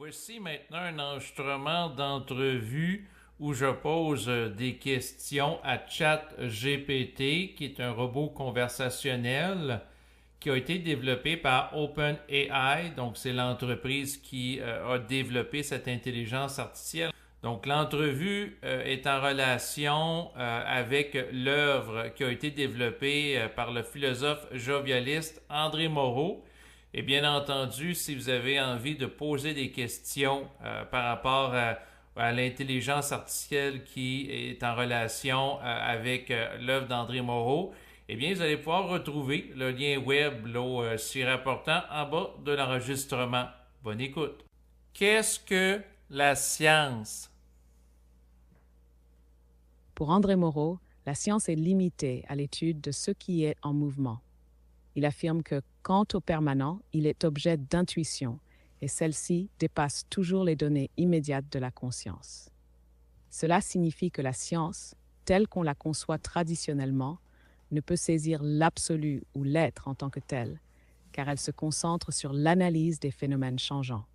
Voici maintenant un enregistrement d'entrevue où je pose des questions à ChatGPT, qui est un robot conversationnel qui a été développé par OpenAI. Donc, c'est l'entreprise qui a développé cette intelligence artificielle. Donc, l'entrevue est en relation avec l'œuvre qui a été développée par le philosophe jovialiste André Moreau. Et bien entendu, si vous avez envie de poser des questions par rapport à l'intelligence artificielle qui est en relation avec l'œuvre d'André Moreau, eh bien, vous allez pouvoir retrouver le lien web s'y rapportant en bas de l'enregistrement. Bonne écoute. Qu'est-ce que la science? Pour André Moreau, la science est limitée à l'étude de ce qui est en mouvement. Il affirme que, quant au permanent, il est objet d'intuition, et celle-ci dépasse toujours les données immédiates de la conscience. Cela signifie que la science, telle qu'on la conçoit traditionnellement, ne peut saisir l'absolu ou l'être en tant que tel, car elle se concentre sur l'analyse des phénomènes changeants.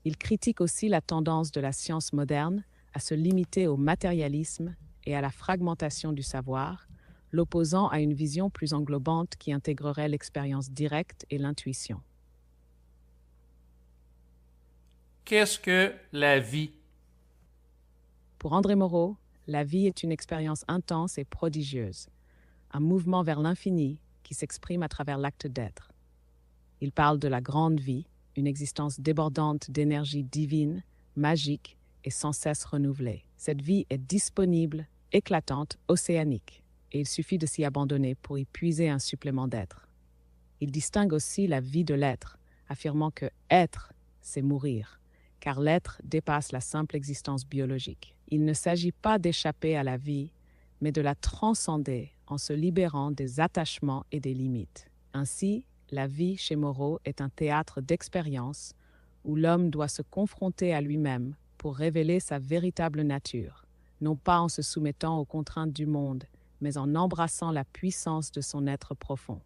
Il critique aussi la tendance de la science moderne à se limiter au matérialisme et à la fragmentation du savoir, l'opposant à une vision plus englobante qui intégrerait l'expérience directe et l'intuition. Qu'est-ce que la vie? Pour André Moreau, la vie est une expérience intense et prodigieuse, un mouvement vers l'infini qui s'exprime à travers l'acte d'être. Il parle de la grande vie, une existence débordante d'énergie divine, magique et sans cesse renouvelée. Cette vie est disponible, éclatante, océanique, et il suffit de s'y abandonner pour y puiser un supplément d'être. Il distingue aussi la vie de l'être, affirmant que être, c'est mourir, car l'être dépasse la simple existence biologique. Il ne s'agit pas d'échapper à la vie, mais de la transcender en se libérant des attachements et des limites. Ainsi, la vie chez Moreau est un théâtre d'expérience où l'homme doit se confronter à lui-même pour révéler sa véritable nature, non pas en se soumettant aux contraintes du monde, mais en embrassant la puissance de son être profond.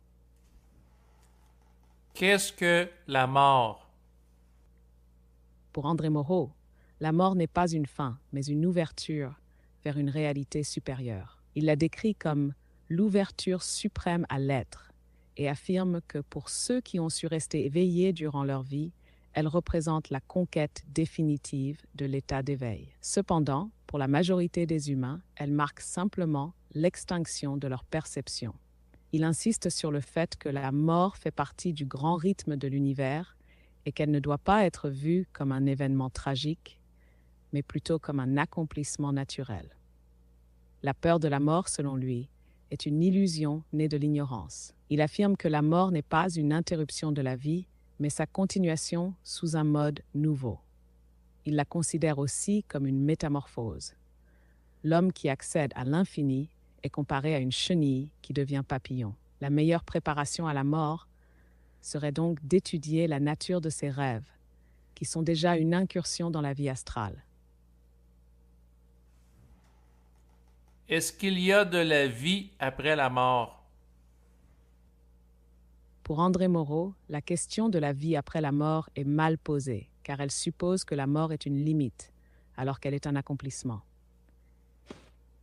Qu'est-ce que la mort? Pour André Moreau, la mort n'est pas une fin, mais une ouverture vers une réalité supérieure. Il la décrit comme l'ouverture suprême à l'être et affirme que pour ceux qui ont su rester éveillés durant leur vie, elle représente la conquête définitive de l'état d'éveil. Cependant, pour la majorité des humains, elle marque simplement l'extinction de leur perception. Il insiste sur le fait que la mort fait partie du grand rythme de l'univers et qu'elle ne doit pas être vue comme un événement tragique, mais plutôt comme un accomplissement naturel. La peur de la mort, selon lui, est une illusion née de l'ignorance. Il affirme que la mort n'est pas une interruption de la vie, mais sa continuation sous un mode nouveau. Il la considère aussi comme une métamorphose. L'homme qui accède à l'infini est comparé à une chenille qui devient papillon. La meilleure préparation à la mort serait donc d'étudier la nature de ses rêves, qui sont déjà une incursion dans la vie astrale. Est-ce qu'il y a de la vie après la mort? Pour André Moreau, la question de la vie après la mort est mal posée, car elle suppose que la mort est une limite, alors qu'elle est un accomplissement.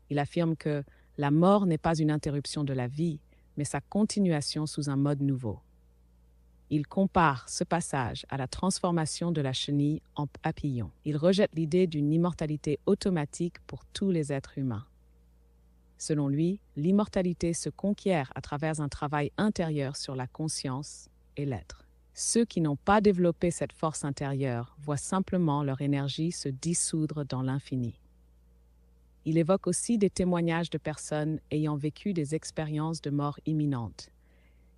Il affirme que la mort n'est pas une interruption de la vie, mais sa continuation sous un mode nouveau. Il compare ce passage à la transformation de la chenille en papillon. Il rejette l'idée d'une immortalité automatique pour tous les êtres humains. Selon lui, l'immortalité se conquiert à travers un travail intérieur sur la conscience et l'être. Ceux qui n'ont pas développé cette force intérieure voient simplement leur énergie se dissoudre dans l'infini. Il évoque aussi des témoignages de personnes ayant vécu des expériences de mort imminente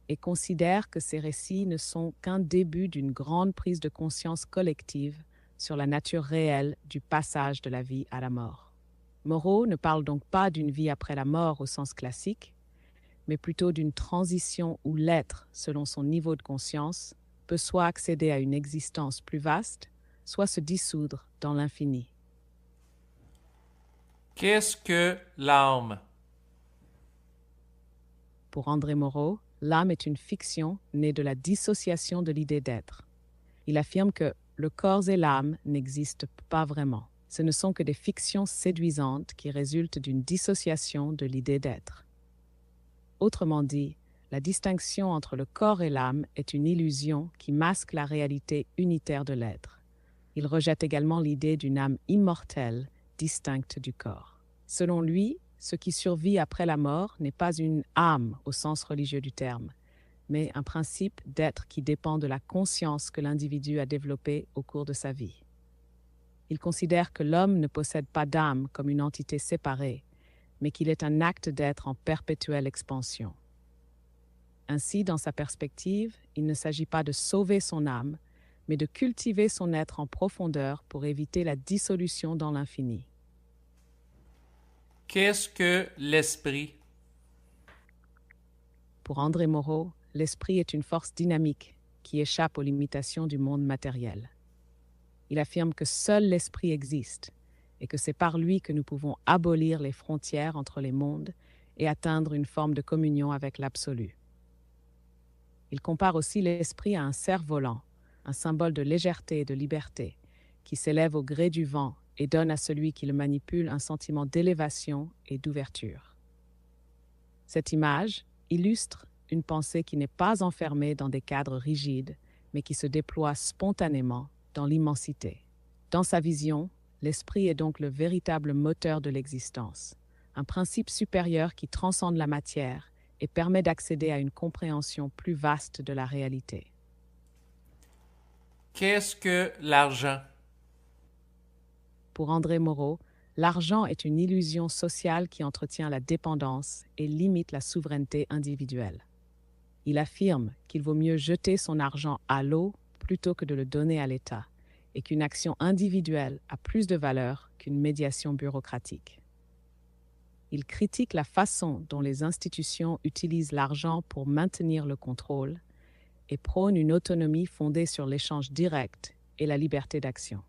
et considère que ces récits ne sont qu'un début d'une grande prise de conscience collective sur la nature réelle du passage de la vie à la mort. Moreau ne parle donc pas d'une vie après la mort au sens classique, mais plutôt d'une transition où l'être, selon son niveau de conscience, peut soit accéder à une existence plus vaste, soit se dissoudre dans l'infini. Qu'est-ce que l'âme? Pour André Moreau, l'âme est une fiction née de la dissociation de l'idée d'être. Il affirme que, le corps et l'âme n'existent pas vraiment. Ce ne sont que des fictions séduisantes qui résultent d'une dissociation de l'idée d'être. Autrement dit, la distinction entre le corps et l'âme est une illusion qui masque la réalité unitaire de l'être. Il rejette également l'idée d'une âme immortelle, distincte du corps. Selon lui, ce qui survit après la mort n'est pas une âme au sens religieux du terme, mais un principe d'être qui dépend de la conscience que l'individu a développée au cours de sa vie. Il considère que l'homme ne possède pas d'âme comme une entité séparée, mais qu'il est un acte d'être en perpétuelle expansion. Ainsi, dans sa perspective, il ne s'agit pas de sauver son âme, mais de cultiver son être en profondeur pour éviter la dissolution dans l'infini. Qu'est-ce que l'esprit? Pour André Moreau, l'esprit est une force dynamique qui échappe aux limitations du monde matériel. Il affirme que seul l'esprit existe et que c'est par lui que nous pouvons abolir les frontières entre les mondes et atteindre une forme de communion avec l'absolu. Il compare aussi l'esprit à un cerf-volant, un symbole de légèreté et de liberté, qui s'élève au gré du vent et donne à celui qui le manipule un sentiment d'élévation et d'ouverture. Cette image illustre une pensée qui n'est pas enfermée dans des cadres rigides, mais qui se déploie spontanément dans l'immensité. Dans sa vision, l'esprit est donc le véritable moteur de l'existence, un principe supérieur qui transcende la matière et permet d'accéder à une compréhension plus vaste de la réalité. Qu'est-ce que l'argent? Pour André Moreau, l'argent est une illusion sociale qui entretient la dépendance et limite la souveraineté individuelle. Il affirme qu'il vaut mieux jeter son argent à l'eau plutôt que de le donner à l'État, et qu'une action individuelle a plus de valeur qu'une médiation bureaucratique. Il critique la façon dont les institutions utilisent l'argent pour maintenir le contrôle et prône une autonomie fondée sur l'échange direct et la liberté d'action.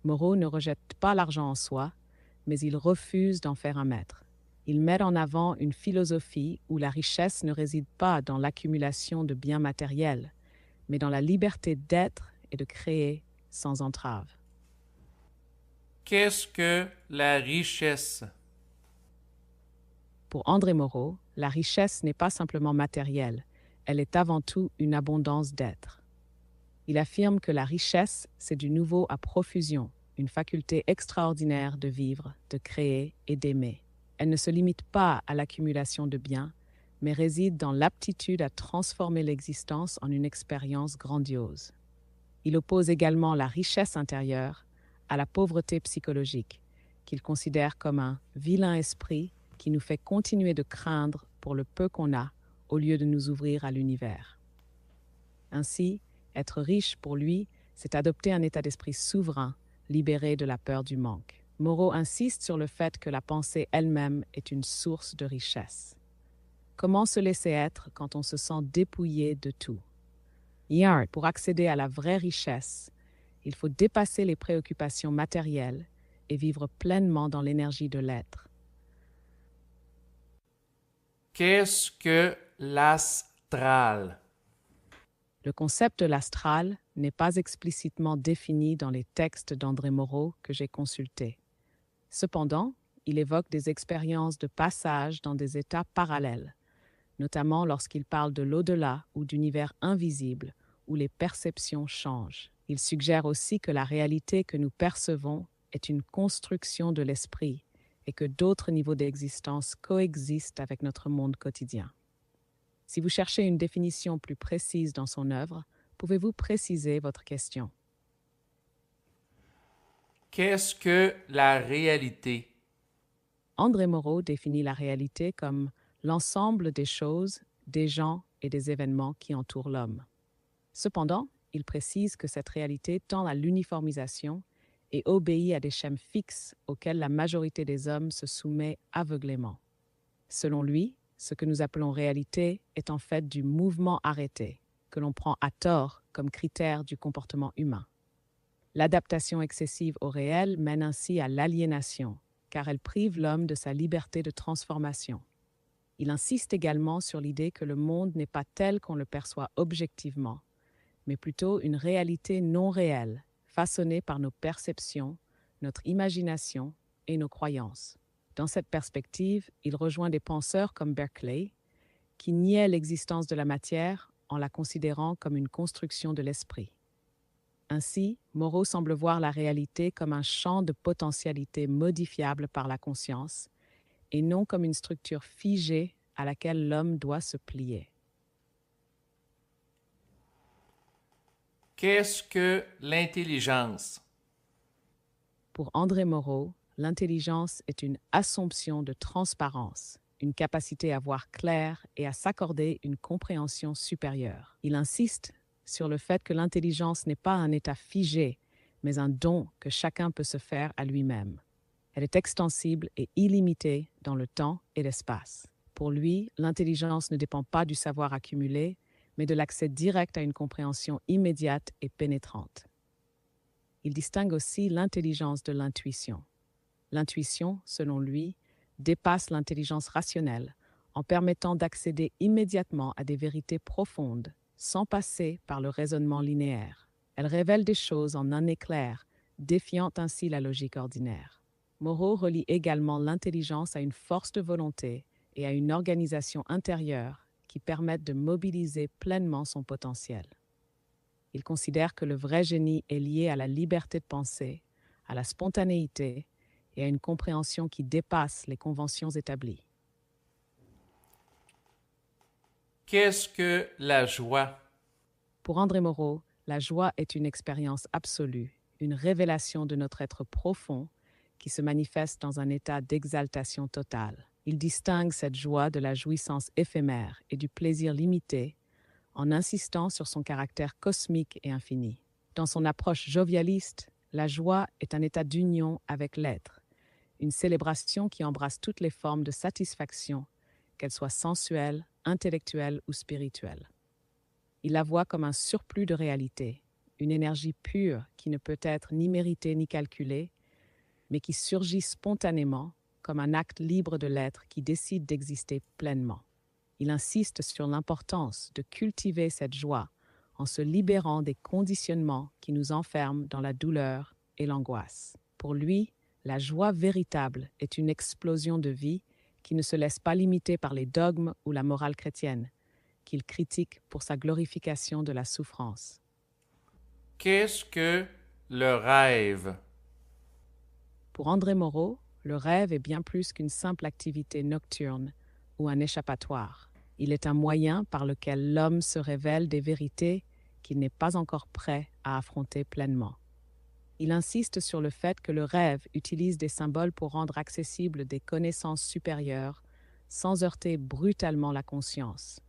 Moreau ne rejette pas l'argent en soi, mais il refuse d'en faire un maître. Il met en avant une philosophie où la richesse ne réside pas dans l'accumulation de biens matériels, mais dans la liberté d'être et de créer sans entrave. Qu'est-ce que la richesse? Pour André Moreau, la richesse n'est pas simplement matérielle, elle est avant tout une abondance d'être. Il affirme que la richesse, c'est du nouveau à profusion, une faculté extraordinaire de vivre, de créer et d'aimer. Elle ne se limite pas à l'accumulation de biens, mais réside dans l'aptitude à transformer l'existence en une expérience grandiose. Il oppose également la richesse intérieure à la pauvreté psychologique, qu'il considère comme un vilain esprit qui nous fait continuer de craindre pour le peu qu'on a, au lieu de nous ouvrir à l'univers. Ainsi, être riche pour lui, c'est adopter un état d'esprit souverain, libéré de la peur du manque. Moreau insiste sur le fait que la pensée elle-même est une source de richesse. Comment se laisser être quand on se sent dépouillé de tout? Pour accéder à la vraie richesse, il faut dépasser les préoccupations matérielles et vivre pleinement dans l'énergie de l'être. Qu'est-ce que l'astral? Le concept de l'astral n'est pas explicitement défini dans les textes d'André Moreau que j'ai consultés. Cependant, il évoque des expériences de passage dans des états parallèles, notamment lorsqu'il parle de l'au-delà ou d'univers invisible où les perceptions changent. Il suggère aussi que la réalité que nous percevons est une construction de l'esprit et que d'autres niveaux d'existence coexistent avec notre monde quotidien. Si vous cherchez une définition plus précise dans son œuvre, pouvez-vous préciser votre question? Qu'est-ce que la réalité? André Moreau définit la réalité comme l'ensemble des choses, des gens et des événements qui entourent l'homme. Cependant, il précise que cette réalité tend à l'uniformisation et obéit à des schèmes fixes auxquels la majorité des hommes se soumet aveuglément. Selon lui, ce que nous appelons réalité est en fait du mouvement arrêté, que l'on prend à tort comme critère du comportement humain. L'adaptation excessive au réel mène ainsi à l'aliénation, car elle prive l'homme de sa liberté de transformation. Il insiste également sur l'idée que le monde n'est pas tel qu'on le perçoit objectivement, mais plutôt une réalité non réelle, façonnée par nos perceptions, notre imagination et nos croyances. Dans cette perspective, il rejoint des penseurs comme Berkeley, qui niaient l'existence de la matière en la considérant comme une construction de l'esprit. Ainsi, Moreau semble voir la réalité comme un champ de potentialité modifiable par la conscience et non comme une structure figée à laquelle l'homme doit se plier. Qu'est-ce que l'intelligence? Pour André Moreau, l'intelligence est une assomption de transparence, une capacité à voir clair et à s'accorder une compréhension supérieure. Il insiste sur le fait que l'intelligence n'est pas un état figé, mais un don que chacun peut se faire à lui-même. Elle est extensible et illimitée dans le temps et l'espace. Pour lui, l'intelligence ne dépend pas du savoir accumulé, mais de l'accès direct à une compréhension immédiate et pénétrante. Il distingue aussi l'intelligence de l'intuition. L'intuition, selon lui, dépasse l'intelligence rationnelle en permettant d'accéder immédiatement à des vérités profondes sans passer par le raisonnement linéaire. Elle révèle des choses en un éclair, défiant ainsi la logique ordinaire. Moreau relie également l'intelligence à une force de volonté et à une organisation intérieure qui permettent de mobiliser pleinement son potentiel. Il considère que le vrai génie est lié à la liberté de penser, à la spontanéité et à une compréhension qui dépasse les conventions établies. Qu'est-ce que la joie? Pour André Moreau, la joie est une expérience absolue, une révélation de notre être profond qui se manifeste dans un état d'exaltation totale. Il distingue cette joie de la jouissance éphémère et du plaisir limité en insistant sur son caractère cosmique et infini. Dans son approche jovialiste, la joie est un état d'union avec l'être, une célébration qui embrasse toutes les formes de satisfaction, qu'elles soient sensuelles, intellectuelles ou spirituelles. Il la voit comme un surplus de réalité, une énergie pure qui ne peut être ni méritée ni calculée, mais qui surgit spontanément comme un acte libre de l'être qui décide d'exister pleinement. Il insiste sur l'importance de cultiver cette joie en se libérant des conditionnements qui nous enferment dans la douleur et l'angoisse. Pour lui, la joie véritable est une explosion de vie qui ne se laisse pas limiter par les dogmes ou la morale chrétienne, qu'il critique pour sa glorification de la souffrance. Qu'est-ce que le rêve? Pour André Moreau, le rêve est bien plus qu'une simple activité nocturne ou un échappatoire. Il est un moyen par lequel l'homme se révèle des vérités qu'il n'est pas encore prêt à affronter pleinement. Il insiste sur le fait que le rêve utilise des symboles pour rendre accessibles des connaissances supérieures sans heurter brutalement la conscience.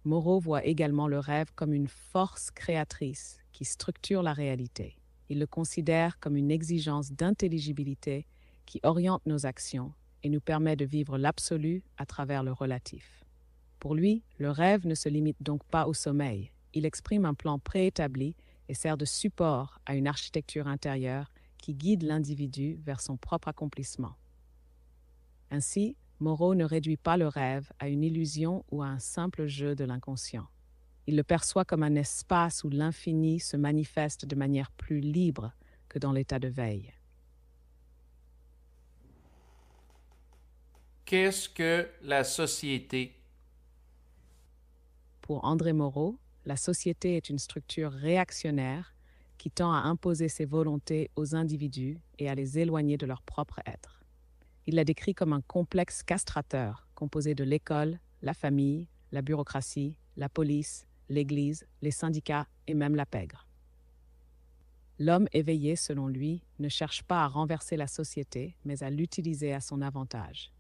Moreau voit également le rêve comme une force créatrice qui structure la réalité. Il le considère comme une exigence d'intelligibilité qui oriente nos actions et nous permet de vivre l'absolu à travers le relatif. Pour lui, le rêve ne se limite donc pas au sommeil. Il exprime un plan préétabli et sert de support à une architecture intérieure qui guide l'individu vers son propre accomplissement. Ainsi, Moreau ne réduit pas le rêve à une illusion ou à un simple jeu de l'inconscient. Il le perçoit comme un espace où l'infini se manifeste de manière plus libre que dans l'état de veille. Qu'est-ce que la société? Pour André Moreau, la société est une structure réactionnaire qui tend à imposer ses volontés aux individus et à les éloigner de leur propre être. Il la décrit comme un complexe castrateur composé de l'école, la famille, la bureaucratie, la police, l'Église, les syndicats et même la pègre. L'homme éveillé, selon lui, ne cherche pas à renverser la société, mais à l'utiliser à son avantage.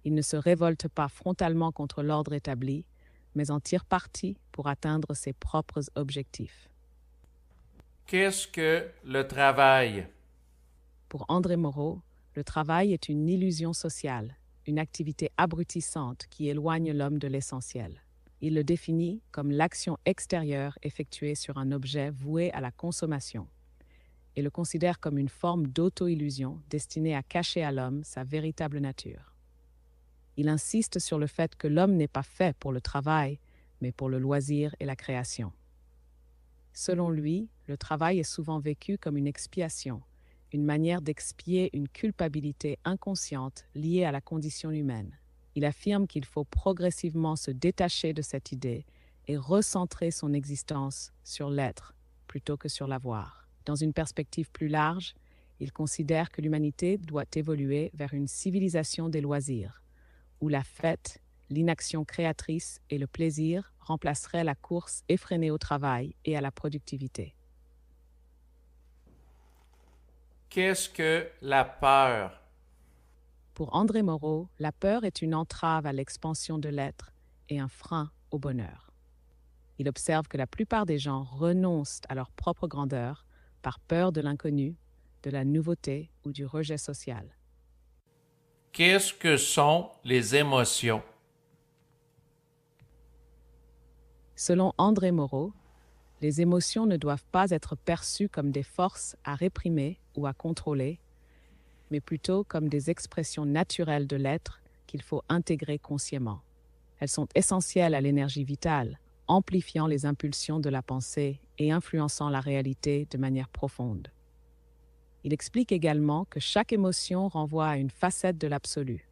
Il ne se révolte pas frontalement contre l'ordre établi, mais en tire parti pour atteindre ses propres objectifs. Qu'est-ce que le travail? Pour André Moreau, le travail est une illusion sociale, une activité abrutissante qui éloigne l'homme de l'essentiel. Il le définit comme l'action extérieure effectuée sur un objet voué à la consommation et le considère comme une forme d'auto-illusion destinée à cacher à l'homme sa véritable nature. Il insiste sur le fait que l'homme n'est pas fait pour le travail, mais pour le loisir et la création. Selon lui, le travail est souvent vécu comme une expiation, une manière d'expier une culpabilité inconsciente liée à la condition humaine. Il affirme qu'il faut progressivement se détacher de cette idée et recentrer son existence sur l'être plutôt que sur l'avoir. Dans une perspective plus large, il considère que l'humanité doit évoluer vers une civilisation des loisirs, où la fête, l'inaction créatrice et le plaisir remplaceraient la course effrénée au travail et à la productivité. Qu'est-ce que la peur? Pour André Moreau, la peur est une entrave à l'expansion de l'être et un frein au bonheur. Il observe que la plupart des gens renoncent à leur propre grandeur par peur de l'inconnu, de la nouveauté ou du rejet social. Qu'est-ce que sont les émotions? Selon André Moreau, les émotions ne doivent pas être perçues comme des forces à réprimer ou à contrôler, mais plutôt comme des expressions naturelles de l'être qu'il faut intégrer consciemment. Elles sont essentielles à l'énergie vitale, amplifiant les impulsions de la pensée et influençant la réalité de manière profonde. Il explique également que chaque émotion renvoie à une facette de l'absolu.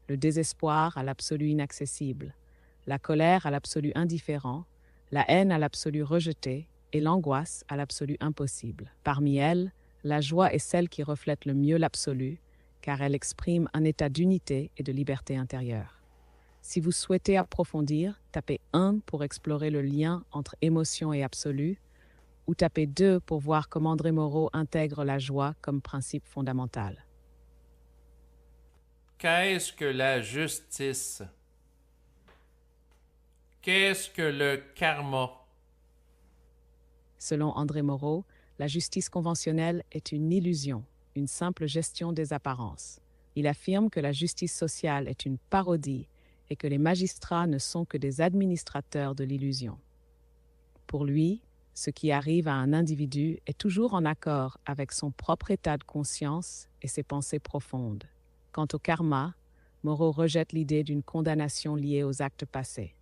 Le désespoir à l'absolu inaccessible, la colère à l'absolu indifférent, la haine à l'absolu rejeté et l'angoisse à l'absolu impossible. Parmi elles, la joie est celle qui reflète le mieux l'absolu, car elle exprime un état d'unité et de liberté intérieure. Si vous souhaitez approfondir, tapez 1 pour explorer le lien entre émotion et absolu, ou tapez 2 pour voir comment André Moreau intègre la joie comme principe fondamental. Qu'est-ce que la justice? Qu'est-ce que le karma? Selon André Moreau, la justice conventionnelle est une illusion, une simple gestion des apparences. Il affirme que la justice sociale est une parodie et que les magistrats ne sont que des administrateurs de l'illusion. Pour lui, ce qui arrive à un individu est toujours en accord avec son propre état de conscience et ses pensées profondes. Quant au karma, Moreau rejette l'idée d'une condamnation liée aux actes passés.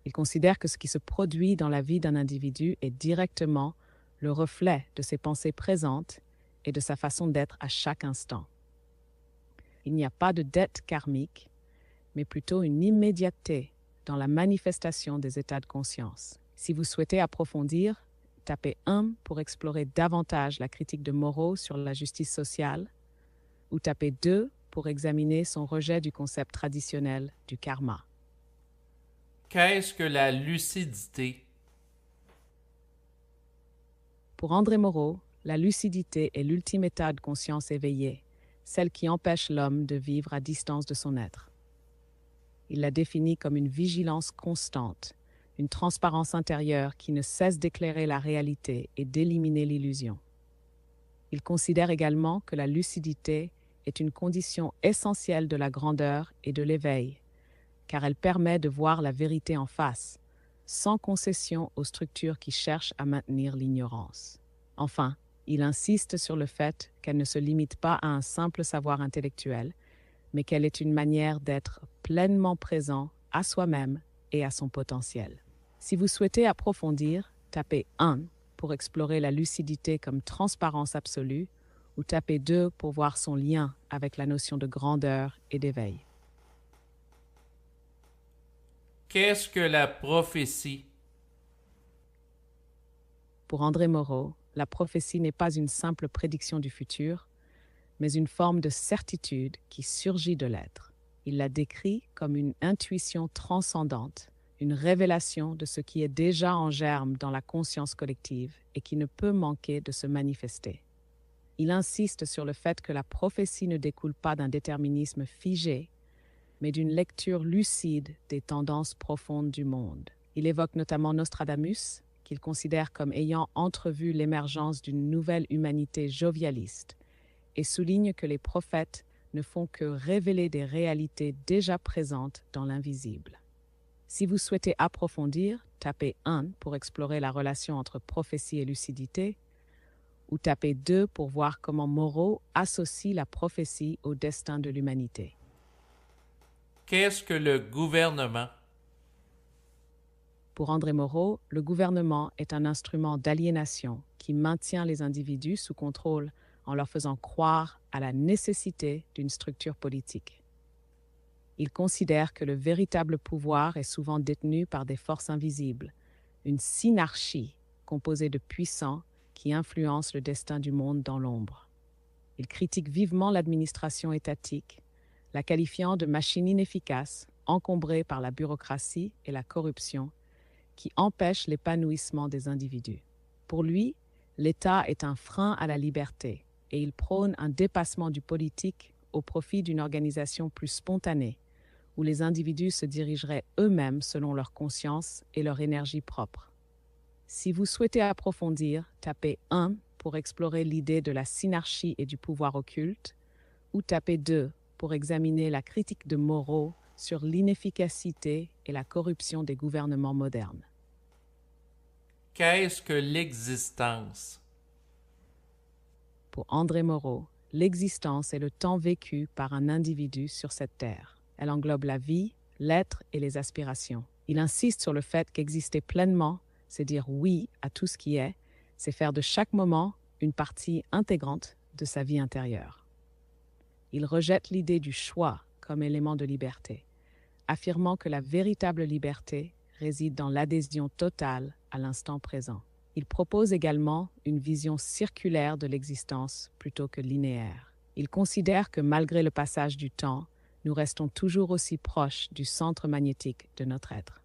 Il considère que ce qui se produit dans la vie d'un individu est directement le reflet de ses pensées présentes et de sa façon d'être à chaque instant. Il n'y a pas de dette karmique, mais plutôt une immédiateté dans la manifestation des états de conscience. Si vous souhaitez approfondir, tapez 1 pour explorer davantage la critique de Moreau sur la justice sociale, ou tapez 2 pour examiner son rejet du concept traditionnel du karma. Qu'est-ce que la lucidité? Pour André Moreau, la lucidité est l'ultime état de conscience éveillée, celle qui empêche l'homme de vivre à distance de son être. Il la définit comme une vigilance constante, une transparence intérieure qui ne cesse d'éclairer la réalité et d'éliminer l'illusion. Il considère également que la lucidité est une condition essentielle de la grandeur et de l'éveil, car elle permet de voir la vérité en face, sans concession aux structures qui cherchent à maintenir l'ignorance. Enfin, il insiste sur le fait qu'elle ne se limite pas à un simple savoir intellectuel, mais qu'elle est une manière d'être pleinement présent à soi-même et à son potentiel. Si vous souhaitez approfondir, tapez 1 pour explorer la lucidité comme transparence absolue, ou tapez 2 pour voir son lien avec la notion de grandeur et d'éveil. Qu'est-ce que la prophétie? Pour André Moreau, la prophétie n'est pas une simple prédiction du futur, mais une forme de certitude qui surgit de l'être. Il la décrit comme une intuition transcendante, une révélation de ce qui est déjà en germe dans la conscience collective et qui ne peut manquer de se manifester. Il insiste sur le fait que la prophétie ne découle pas d'un déterminisme figé, mais d'une lecture lucide des tendances profondes du monde. Il évoque notamment Nostradamus, qu'il considère comme ayant entrevu l'émergence d'une nouvelle humanité jovialiste, et souligne que les prophètes ne font que révéler des réalités déjà présentes dans l'invisible. Si vous souhaitez approfondir, tapez 1 pour explorer la relation entre prophétie et lucidité, ou tapez 2 pour voir comment Moreau associe la prophétie au destin de l'humanité. Qu'est-ce que le gouvernement? Pour André Moreau, le gouvernement est un instrument d'aliénation qui maintient les individus sous contrôle en leur faisant croire à la nécessité d'une structure politique. Il considère que le véritable pouvoir est souvent détenu par des forces invisibles, une synarchie composée de puissants qui influencent le destin du monde dans l'ombre. Il critique vivement l'administration étatique, la qualifiant de machine inefficace, encombrée par la bureaucratie et la corruption, qui empêche l'épanouissement des individus. Pour lui, l'État est un frein à la liberté et il prône un dépassement du politique au profit d'une organisation plus spontanée, où les individus se dirigeraient eux-mêmes selon leur conscience et leur énergie propre. Si vous souhaitez approfondir, tapez 1 pour explorer l'idée de la synarchie et du pouvoir occulte, ou tapez 2 pour examiner la critique de Moreau sur l'inefficacité et la corruption des gouvernements modernes. Qu'est-ce que l'existence? Pour André Moreau, l'existence est le temps vécu par un individu sur cette terre. Elle englobe la vie, l'être et les aspirations. Il insiste sur le fait qu'exister pleinement, c'est dire oui à tout ce qui est, c'est faire de chaque moment une partie intégrante de sa vie intérieure. Il rejette l'idée du choix comme élément de liberté, affirmant que la véritable liberté réside dans l'adhésion totale à l'instant présent. Il propose également une vision circulaire de l'existence plutôt que linéaire. Il considère que malgré le passage du temps, nous restons toujours aussi proches du centre magnétique de notre être.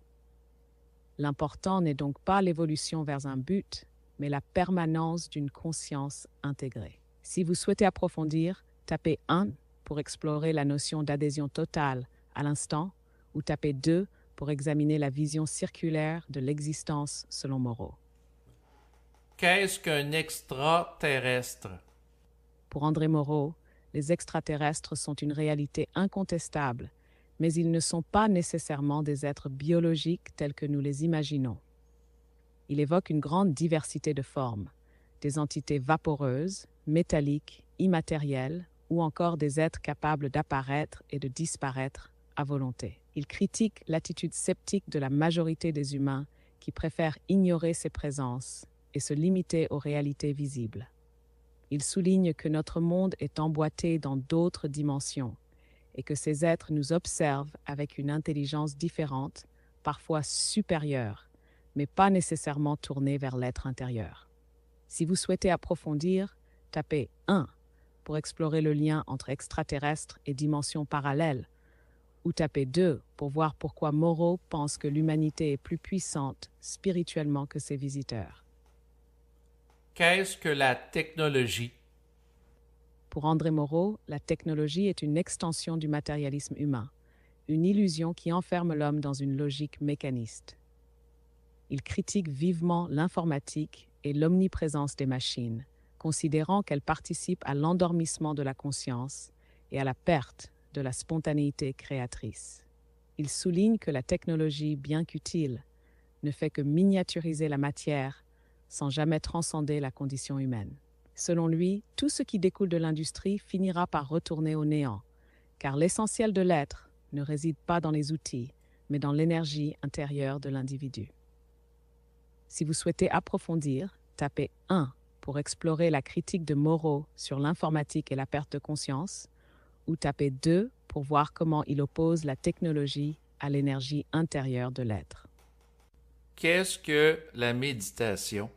L'important n'est donc pas l'évolution vers un but, mais la permanence d'une conscience intégrée. Si vous souhaitez approfondir, tapez 1 pour explorer la notion d'adhésion totale à l'instant, ou tapez 2 pour examiner la vision circulaire de l'existence selon Moreau. Qu'est-ce qu'un extraterrestre? Pour André Moreau, les extraterrestres sont une réalité incontestable, mais ils ne sont pas nécessairement des êtres biologiques tels que nous les imaginons. Il évoque une grande diversité de formes, des entités vaporeuses, métalliques, immatérielles, ou encore des êtres capables d'apparaître et de disparaître à volonté. Il critique l'attitude sceptique de la majorité des humains qui préfèrent ignorer ces présences et se limiter aux réalités visibles. Il souligne que notre monde est emboîté dans d'autres dimensions et que ces êtres nous observent avec une intelligence différente, parfois supérieure, mais pas nécessairement tournée vers l'être intérieur. Si vous souhaitez approfondir, tapez 1 pour explorer le lien entre extraterrestres et dimensions parallèles, ou tapez 2 pour voir pourquoi Moreau pense que l'humanité est plus puissante spirituellement que ses visiteurs. Qu'est-ce que la technologie? Pour André Moreau, la technologie est une extension du matérialisme humain, une illusion qui enferme l'homme dans une logique mécaniste. Il critique vivement l'informatique et l'omniprésence des machines, considérant qu'elles participent à l'endormissement de la conscience et à la perte de la spontanéité créatrice. Il souligne que la technologie, bien qu'utile, ne fait que miniaturiser la matière sans jamais transcender la condition humaine. Selon lui, tout ce qui découle de l'industrie finira par retourner au néant, car l'essentiel de l'être ne réside pas dans les outils, mais dans l'énergie intérieure de l'individu. Si vous souhaitez approfondir, tapez 1 pour explorer la critique de Moreau sur l'informatique et la perte de conscience, ou tapez 2 pour voir comment il oppose la technologie à l'énergie intérieure de l'être. Qu'est-ce que la méditation?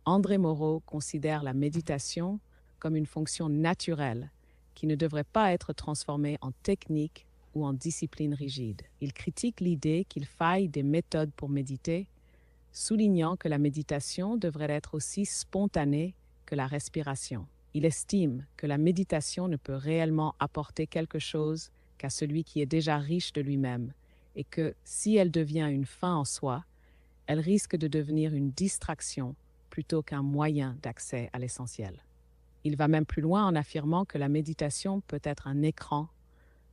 André Moreau considère la méditation comme une fonction naturelle qui ne devrait pas être transformée en technique ou en discipline rigide. Il critique l'idée qu'il faille des méthodes pour méditer, soulignant que la méditation devrait être aussi spontanée que la respiration. Il estime que la méditation ne peut réellement apporter quelque chose qu'à celui qui est déjà riche de lui-même et que, si elle devient une fin en soi, elle risque de devenir une distraction plutôt qu'un moyen d'accès à l'essentiel. Il va même plus loin en affirmant que la méditation peut être un écran,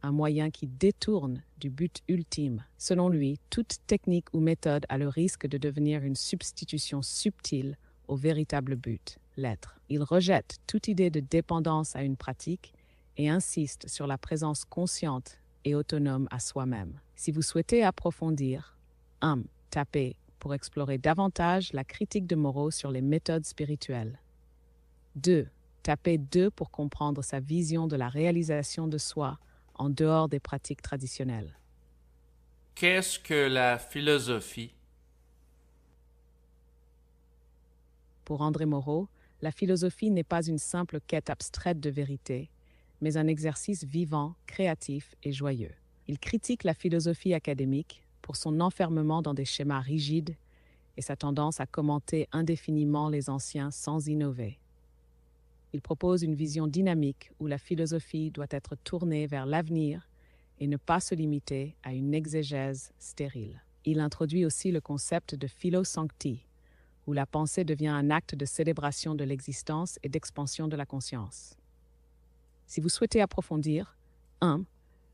un moyen qui détourne du but ultime. Selon lui, toute technique ou méthode a le risque de devenir une substitution subtile au véritable but, l'être. Il rejette toute idée de dépendance à une pratique et insiste sur la présence consciente et autonome à soi-même. Si vous souhaitez approfondir, 1. Tapez pour explorer davantage la critique de Moreau sur les méthodes spirituelles. 2. Tapez 2 pour comprendre sa vision de la réalisation de soi en dehors des pratiques traditionnelles. Qu'est-ce que la philosophie? Pour André Moreau, la philosophie n'est pas une simple quête abstraite de vérité, mais un exercice vivant, créatif et joyeux. Il critique la philosophie académique pour son enfermement dans des schémas rigides et sa tendance à commenter indéfiniment les anciens sans innover. Il propose une vision dynamique où la philosophie doit être tournée vers l'avenir et ne pas se limiter à une exégèse stérile. Il introduit aussi le concept de philosancti, où la pensée devient un acte de célébration de l'existence et d'expansion de la conscience. Si vous souhaitez approfondir, 1.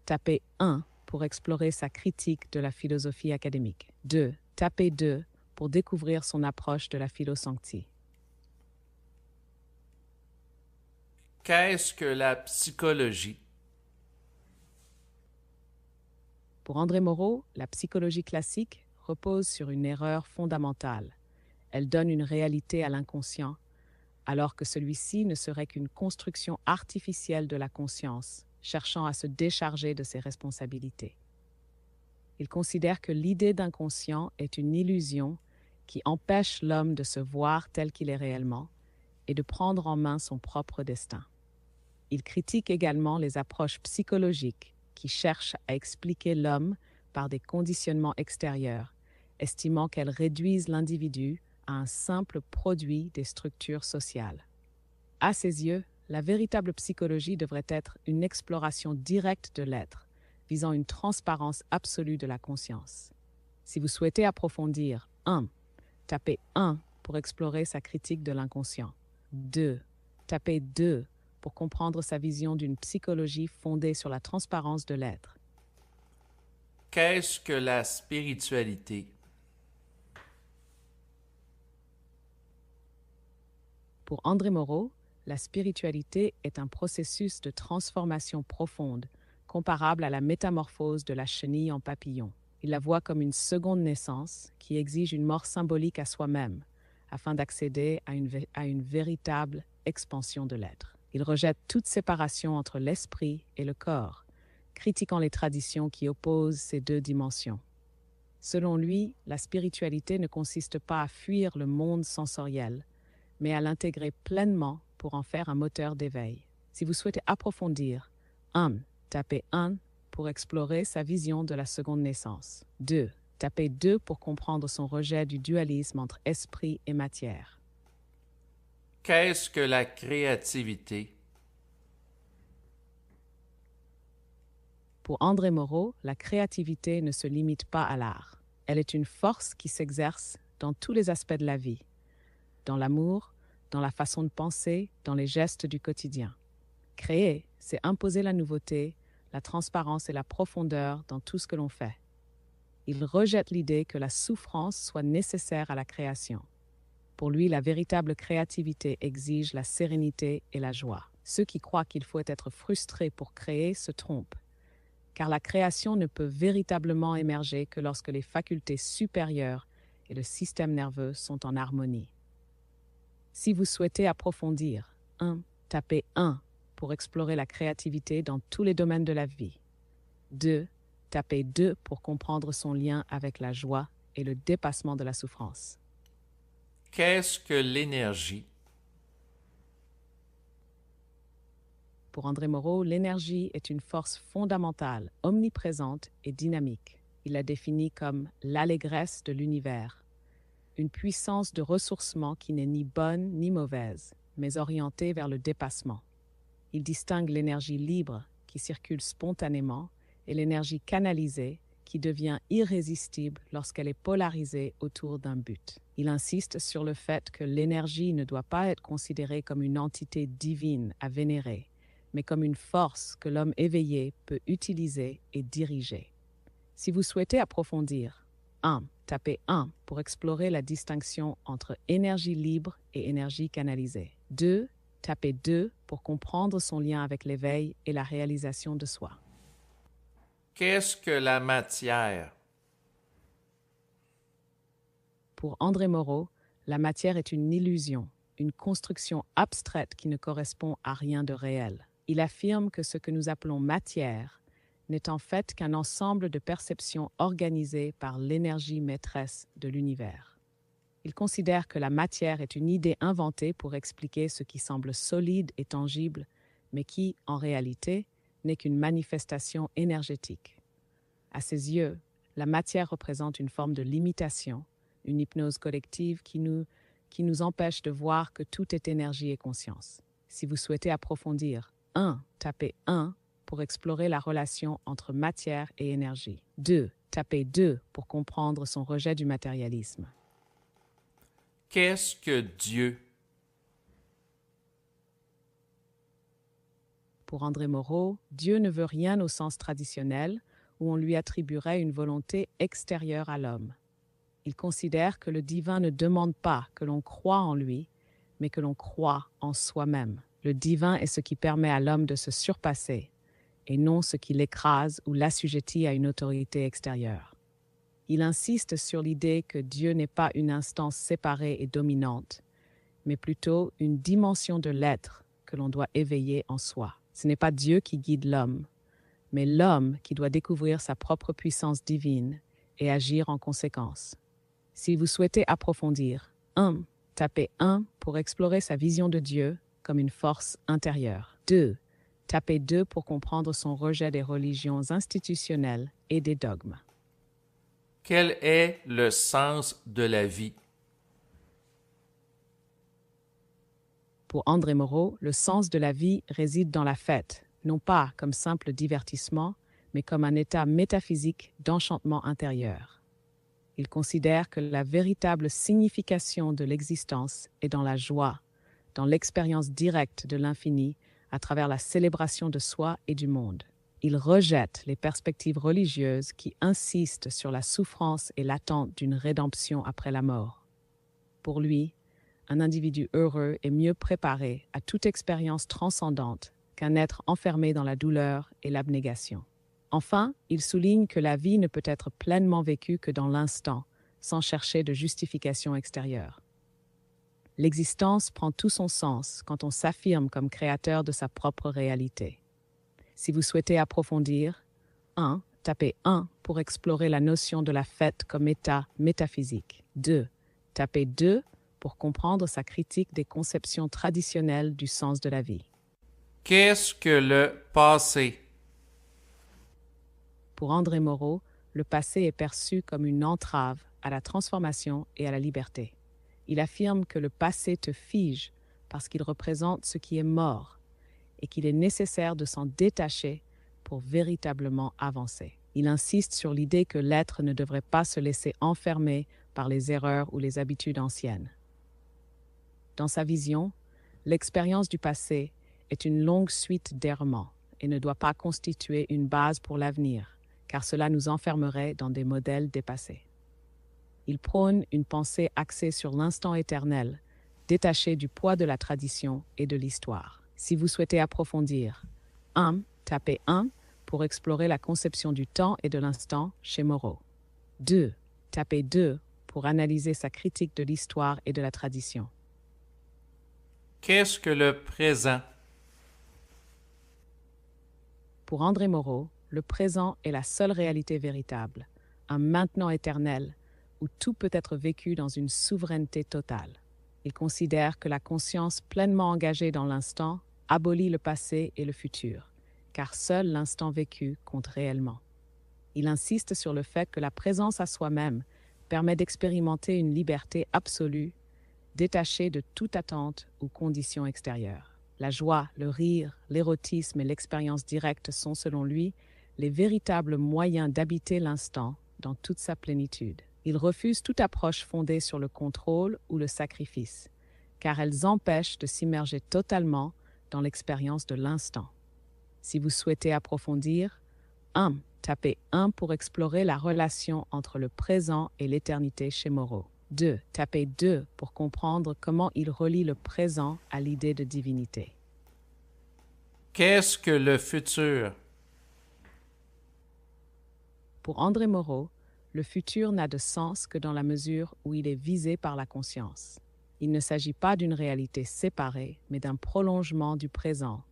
Tapez 1 pour explorer sa critique de la philosophie académique. 2. Tapez 2 pour découvrir son approche de la philosancti. Qu'est-ce que la psychologie? Pour André Moreau, la psychologie classique repose sur une erreur fondamentale. Elle donne une réalité à l'inconscient, alors que celui-ci ne serait qu'une construction artificielle de la conscience, cherchant à se décharger de ses responsabilités. Il considère que l'idée d'inconscient est une illusion qui empêche l'homme de se voir tel qu'il est réellement et de prendre en main son propre destin. Il critique également les approches psychologiques qui cherchent à expliquer l'homme par des conditionnements extérieurs, estimant qu'elles réduisent l'individu à un simple produit des structures sociales. À ses yeux, la véritable psychologie devrait être une exploration directe de l'être, visant une transparence absolue de la conscience. Si vous souhaitez approfondir, 1. Tapez 1 pour explorer sa critique de l'inconscient. 2. Tapez 2 pour comprendre sa vision d'une psychologie fondée sur la transparence de l'être. Qu'est-ce que la spiritualité? Pour André Moreau, la spiritualité est un processus de transformation profonde, comparable à la métamorphose de la chenille en papillon. Il la voit comme une seconde naissance qui exige une mort symbolique à soi-même, afin d'accéder à une véritable expansion de l'être. Il rejette toute séparation entre l'esprit et le corps, critiquant les traditions qui opposent ces deux dimensions. Selon lui, la spiritualité ne consiste pas à fuir le monde sensoriel, mais à l'intégrer pleinement pour en faire un moteur d'éveil. Si vous souhaitez approfondir, 1. Tapez 1 pour explorer sa vision de la seconde naissance. 2. Tapez 2 pour comprendre son rejet du dualisme entre esprit et matière. Qu'est-ce que la créativité? Pour André Moreau, la créativité ne se limite pas à l'art. Elle est une force qui s'exerce dans tous les aspects de la vie, dans l'amour, dans la façon de penser, dans les gestes du quotidien. Créer, c'est imposer la nouveauté, la transparence et la profondeur dans tout ce que l'on fait. Il rejette l'idée que la souffrance soit nécessaire à la création. Pour lui, la véritable créativité exige la sérénité et la joie. Ceux qui croient qu'il faut être frustré pour créer se trompent, car la création ne peut véritablement émerger que lorsque les facultés supérieures et le système nerveux sont en harmonie. Si vous souhaitez approfondir, 1. Tapez 1 pour explorer la créativité dans tous les domaines de la vie. 2. Tapez 2 pour comprendre son lien avec la joie et le dépassement de la souffrance. Qu'est-ce que l'énergie? Pour André Moreau, l'énergie est une force fondamentale, omniprésente et dynamique. Il la définit comme l'allégresse de l'univers, une puissance de ressourcement qui n'est ni bonne ni mauvaise, mais orientée vers le dépassement. Il distingue l'énergie libre, qui circule spontanément, et l'énergie canalisée, qui devient irrésistible lorsqu'elle est polarisée autour d'un but. Il insiste sur le fait que l'énergie ne doit pas être considérée comme une entité divine à vénérer, mais comme une force que l'homme éveillé peut utiliser et diriger. Si vous souhaitez approfondir, 1. Tapez 1 pour explorer la distinction entre énergie libre et énergie canalisée. 2. Tapez 2 pour comprendre son lien avec l'éveil et la réalisation de soi. Qu'est-ce que la matière? Pour André Moreau, la matière est une illusion, une construction abstraite qui ne correspond à rien de réel. Il affirme que ce que nous appelons matière n'est en fait qu'un ensemble de perceptions organisées par l'énergie maîtresse de l'univers. Il considère que la matière est une idée inventée pour expliquer ce qui semble solide et tangible, mais qui, en réalité, n'est qu'une manifestation énergétique. À ses yeux, la matière représente une forme de limitation, une hypnose collective qui nous empêche de voir que tout est énergie et conscience. Si vous souhaitez approfondir, 1. Tapez 1 pour explorer la relation entre matière et énergie. 2. Tapez 2 pour comprendre son rejet du matérialisme. Qu'est-ce que Dieu? Pour André Moreau, Dieu ne veut rien au sens traditionnel où on lui attribuerait une volonté extérieure à l'homme. Il considère que le divin ne demande pas que l'on croie en lui, mais que l'on croit en soi-même. Le divin est ce qui permet à l'homme de se surpasser, et non ce qui l'écrase ou l'assujettit à une autorité extérieure. Il insiste sur l'idée que Dieu n'est pas une instance séparée et dominante, mais plutôt une dimension de l'être que l'on doit éveiller en soi. Ce n'est pas Dieu qui guide l'homme, mais l'homme qui doit découvrir sa propre puissance divine et agir en conséquence. Si vous souhaitez approfondir, 1. Tapez 1 pour explorer sa vision de Dieu comme une force intérieure. 2. Tapez 2 pour comprendre son rejet des religions institutionnelles et des dogmes. Quel est le sens de la vie? Pour André Moreau, le sens de la vie réside dans la fête, non pas comme simple divertissement, mais comme un état métaphysique d'enchantement intérieur. Il considère que la véritable signification de l'existence est dans la joie, dans l'expérience directe de l'infini à travers la célébration de soi et du monde. Il rejette les perspectives religieuses qui insistent sur la souffrance et l'attente d'une rédemption après la mort. Pour lui, un individu heureux est mieux préparé à toute expérience transcendante qu'un être enfermé dans la douleur et l'abnégation. Enfin, il souligne que la vie ne peut être pleinement vécue que dans l'instant, sans chercher de justification extérieure. L'existence prend tout son sens quand on s'affirme comme créateur de sa propre réalité. Si vous souhaitez approfondir, 1. Tapez 1 pour explorer la notion de la fête comme état métaphysique. 2. Tapez 2 pour comprendre sa critique des conceptions traditionnelles du sens de la vie. Qu'est-ce que le passé? Pour André Moreau, le passé est perçu comme une entrave à la transformation et à la liberté. Il affirme que le passé te fige parce qu'il représente ce qui est mort et qu'il est nécessaire de s'en détacher pour véritablement avancer. Il insiste sur l'idée que l'être ne devrait pas se laisser enfermer par les erreurs ou les habitudes anciennes. Dans sa vision, l'expérience du passé est une longue suite d'errements et ne doit pas constituer une base pour l'avenir, car cela nous enfermerait dans des modèles dépassés. Il prône une pensée axée sur l'instant éternel, détachée du poids de la tradition et de l'histoire. Si vous souhaitez approfondir, 1. Tapez 1 pour explorer la conception du temps et de l'instant chez Moreau. 2. Tapez 2 pour analyser sa critique de l'histoire et de la tradition. Qu'est-ce que le présent? Pour André Moreau, le présent est la seule réalité véritable, un maintenant éternel où tout peut être vécu dans une souveraineté totale. Il considère que la conscience pleinement engagée dans l'instant abolit le passé et le futur, car seul l'instant vécu compte réellement. Il insiste sur le fait que la présence à soi-même permet d'expérimenter une liberté absolue, détachée de toute attente ou condition extérieure. La joie, le rire, l'érotisme et l'expérience directe sont, selon lui, les véritables moyens d'habiter l'instant dans toute sa plénitude. Il refuse toute approche fondée sur le contrôle ou le sacrifice, car elles empêchent de s'immerger totalement dans l'expérience de l'instant. Si vous souhaitez approfondir, 1. Tapez 1 pour explorer la relation entre le présent et l'éternité chez Moreau. 2. Tapez 2 pour comprendre comment il relie le présent à l'idée de divinité. Qu'est-ce que le futur? Pour André Moreau, le futur n'a de sens que dans la mesure où il est visé par la conscience. Il ne s'agit pas d'une réalité séparée, mais d'un prolongement du présent,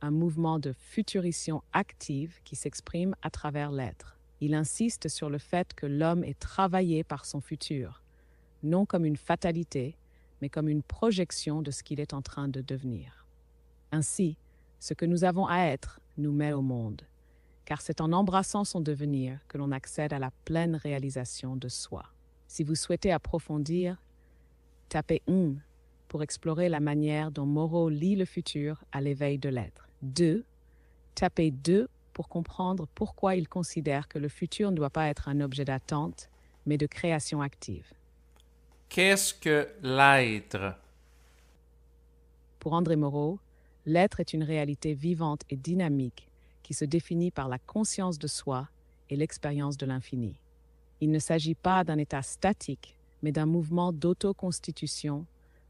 un mouvement de futurition active qui s'exprime à travers l'être. Il insiste sur le fait que l'homme est travaillé par son futur, non comme une fatalité, mais comme une projection de ce qu'il est en train de devenir. Ainsi, ce que nous avons à être nous met au monde, car c'est en embrassant son devenir que l'on accède à la pleine réalisation de soi. Si vous souhaitez approfondir, tapez 1 pour explorer la manière dont Moreau lie le futur à l'éveil de l'être. 2. Tapez 2 pour comprendre pourquoi il considère que le futur ne doit pas être un objet d'attente, mais de création active. Qu'est-ce que l'être? Pour André Moreau, l'être est une réalité vivante et dynamique qui se définit par la conscience de soi et l'expérience de l'infini. Il ne s'agit pas d'un état statique, mais d'un mouvement d'autoconstitution,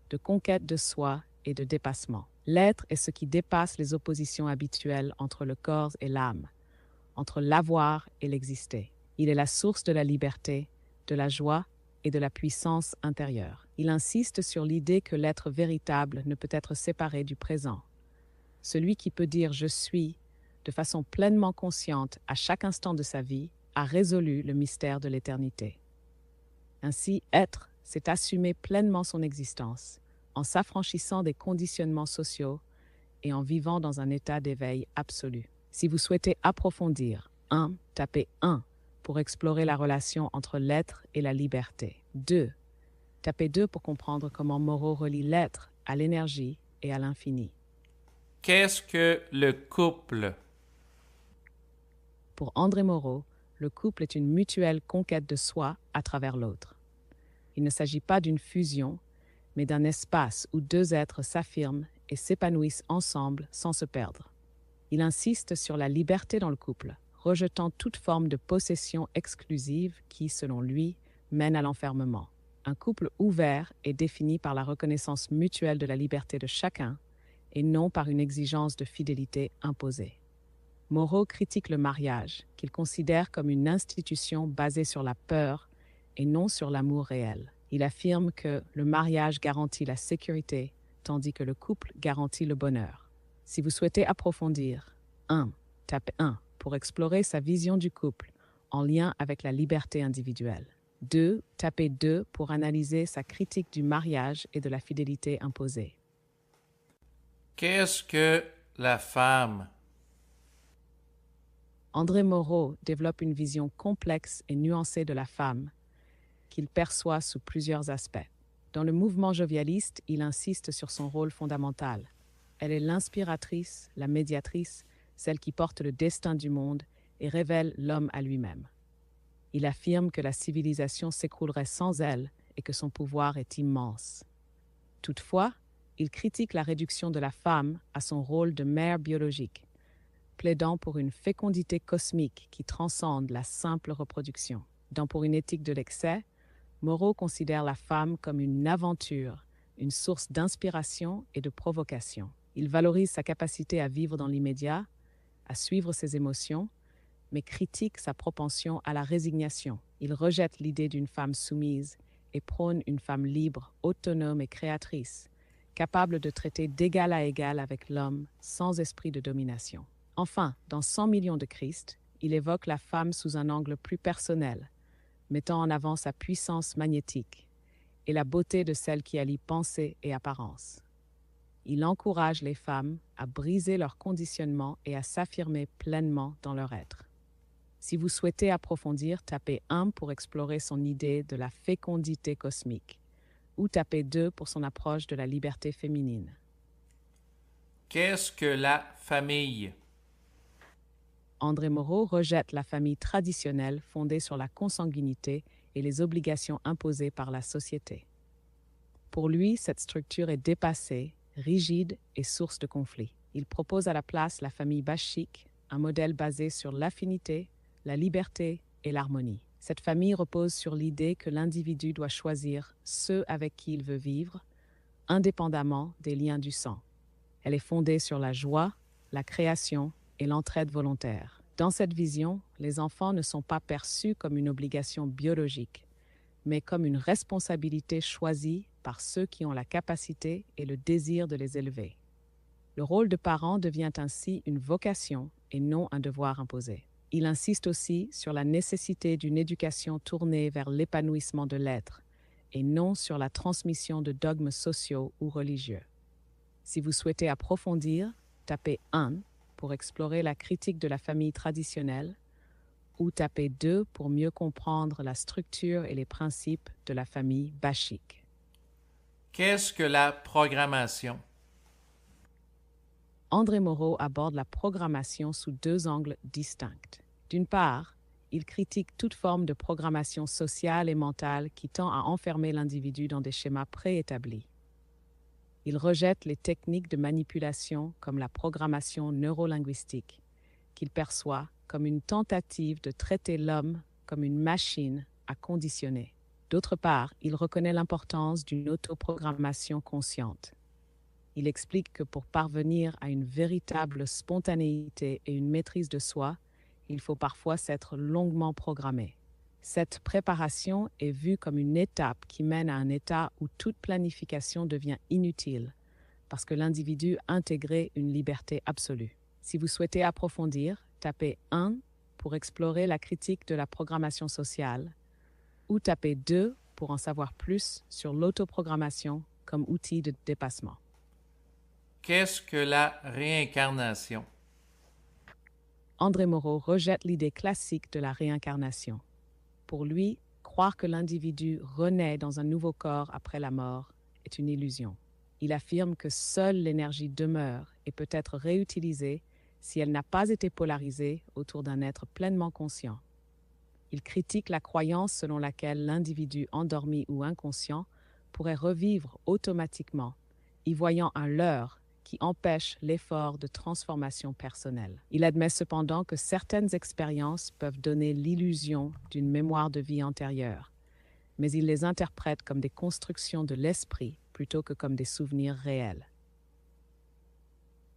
de conquête de soi et de dépassement. L'être est ce qui dépasse les oppositions habituelles entre le corps et l'âme, entre l'avoir et l'exister. Il est la source de la liberté, de la joie et de la puissance intérieure. Il insiste sur l'idée que l'être véritable ne peut être séparé du présent. Celui qui peut dire « je suis » de façon pleinement consciente à chaque instant de sa vie a résolu le mystère de l'éternité. Ainsi, être, c'est assumer pleinement son existence, en s'affranchissant des conditionnements sociaux et en vivant dans un état d'éveil absolu. Si vous souhaitez approfondir, 1. Tapez 1 pour explorer la relation entre l'être et la liberté. 2. Tapez 2 pour comprendre comment Moreau relie l'être à l'énergie et à l'infini. Qu'est-ce que le couple? Pour André Moreau, le couple est une mutuelle conquête de soi à travers l'autre. Il ne s'agit pas d'une fusion, mais d'un espace où deux êtres s'affirment et s'épanouissent ensemble sans se perdre. Il insiste sur la liberté dans le couple, rejetant toute forme de possession exclusive qui, selon lui, mène à l'enfermement. Un couple ouvert est défini par la reconnaissance mutuelle de la liberté de chacun et non par une exigence de fidélité imposée. Moreau critique le mariage, qu'il considère comme une institution basée sur la peur et non sur l'amour réel. Il affirme que le mariage garantit la sécurité, tandis que le couple garantit le bonheur. Si vous souhaitez approfondir, 1. Tapez 1 pour explorer sa vision du couple en lien avec la liberté individuelle. 2. Tapez 2 pour analyser sa critique du mariage et de la fidélité imposée. Qu'est-ce que la femme? André Moreau développe une vision complexe et nuancée de la femme, qu'il perçoit sous plusieurs aspects. Dans le mouvement jovialiste, il insiste sur son rôle fondamental. Elle est l'inspiratrice, la médiatrice, celle qui porte le destin du monde et révèle l'homme à lui-même. Il affirme que la civilisation s'écroulerait sans elle et que son pouvoir est immense. Toutefois, il critique la réduction de la femme à son rôle de mère biologique, plaidant pour une fécondité cosmique qui transcende la simple reproduction. Dans Pour une éthique de l'excès, Moreau considère la femme comme une aventure, une source d'inspiration et de provocation. Il valorise sa capacité à vivre dans l'immédiat, à suivre ses émotions, mais critique sa propension à la résignation. Il rejette l'idée d'une femme soumise et prône une femme libre, autonome et créatrice, capable de traiter d'égal à égal avec l'homme sans esprit de domination. Enfin, dans 100 millions de Christ, il évoque la femme sous un angle plus personnel, mettant en avant sa puissance magnétique et la beauté de celle qui allie pensée et apparence. Il encourage les femmes à briser leur conditionnement et à s'affirmer pleinement dans leur être. Si vous souhaitez approfondir, tapez 1 pour explorer son idée de la fécondité cosmique, ou tapez 2 pour son approche de la liberté féminine. Qu'est-ce que la famille? André Moreau rejette la famille traditionnelle fondée sur la consanguinité et les obligations imposées par la société. Pour lui, cette structure est dépassée, rigide et source de conflits. Il propose à la place la famille bachique, un modèle basé sur l'affinité, la liberté et l'harmonie. Cette famille repose sur l'idée que l'individu doit choisir ceux avec qui il veut vivre, indépendamment des liens du sang. Elle est fondée sur la joie, la création et l'entraide volontaire. Dans cette vision, les enfants ne sont pas perçus comme une obligation biologique, mais comme une responsabilité choisie par ceux qui ont la capacité et le désir de les élever. Le rôle de parent devient ainsi une vocation et non un devoir imposé. Il insiste aussi sur la nécessité d'une éducation tournée vers l'épanouissement de l'être et non sur la transmission de dogmes sociaux ou religieux. Si vous souhaitez approfondir, tapez 1 pour explorer la critique de la famille traditionnelle ou tapez 2 pour mieux comprendre la structure et les principes de la famille bachique. Qu'est-ce que la programmation? André Moreau aborde la programmation sous 2 angles distincts. D'une part, il critique toute forme de programmation sociale et mentale qui tend à enfermer l'individu dans des schémas préétablis. Il rejette les techniques de manipulation comme la programmation neurolinguistique, qu'il perçoit comme une tentative de traiter l'homme comme une machine à conditionner. D'autre part, il reconnaît l'importance d'une autoprogrammation consciente. Il explique que pour parvenir à une véritable spontanéité et une maîtrise de soi, il faut parfois s'être longuement programmé. Cette préparation est vue comme une étape qui mène à un état où toute planification devient inutile, parce que l'individu a intégré une liberté absolue. Si vous souhaitez approfondir, tapez 1 pour explorer la critique de la programmation sociale, ou tapez 2 pour en savoir plus sur l'autoprogrammation comme outil de dépassement. Qu'est-ce que la réincarnation? André Moreau rejette l'idée classique de la réincarnation. Pour lui, croire que l'individu renaît dans un nouveau corps après la mort est une illusion. Il affirme que seule l'énergie demeure et peut être réutilisée si elle n'a pas été polarisée autour d'un être pleinement conscient. Il critique la croyance selon laquelle l'individu endormi ou inconscient pourrait revivre automatiquement, y voyant un leurre qui empêche l'effort de transformation personnelle. Il admet cependant que certaines expériences peuvent donner l'illusion d'une mémoire de vie antérieure, mais il les interprète comme des constructions de l'esprit plutôt que comme des souvenirs réels.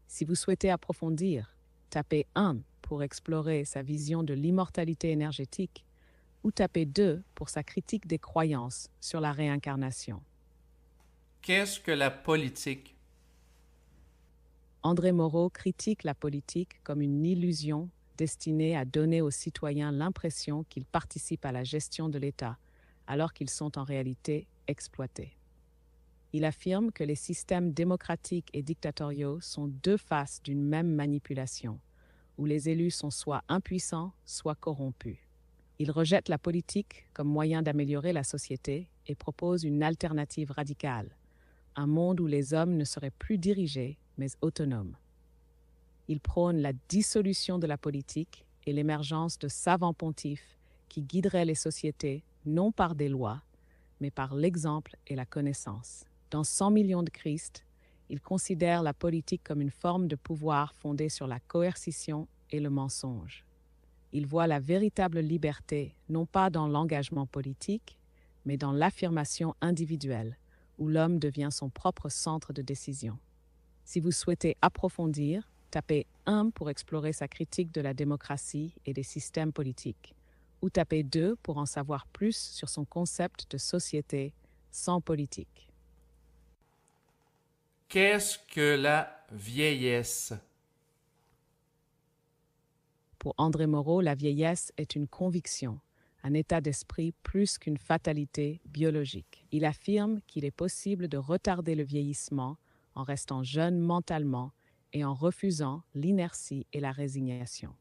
Si vous souhaitez approfondir, tapez 1 pour explorer sa vision de l'immortalité énergétique ou tapez 2 pour sa critique des croyances sur la réincarnation. Qu'est-ce que la politique? André Moreau critique la politique comme une illusion destinée à donner aux citoyens l'impression qu'ils participent à la gestion de l'État, alors qu'ils sont en réalité exploités. Il affirme que les systèmes démocratiques et dictatoriaux sont 2 faces d'une même manipulation, où les élus sont soit impuissants, soit corrompus. Il rejette la politique comme moyen d'améliorer la société et propose une alternative radicale, un monde où les hommes ne seraient plus dirigés, mais autonomes. Il prône la dissolution de la politique et l'émergence de savants pontifes qui guideraient les sociétés non par des lois, mais par l'exemple et la connaissance. Dans 100 millions de Christ, il considère la politique comme une forme de pouvoir fondée sur la coercition et le mensonge. Il voit la véritable liberté non pas dans l'engagement politique, mais dans l'affirmation individuelle, où l'homme devient son propre centre de décision. Si vous souhaitez approfondir, tapez 1 pour explorer sa critique de la démocratie et des systèmes politiques, ou tapez 2 pour en savoir plus sur son concept de société sans politique. Qu'est-ce que la vieillesse? Pour André Moreau, la vieillesse est une conviction, un état d'esprit plus qu'une fatalité biologique. Il affirme qu'il est possible de retarder le vieillissement en restant jeune mentalement et en refusant l'inertie et la résignation.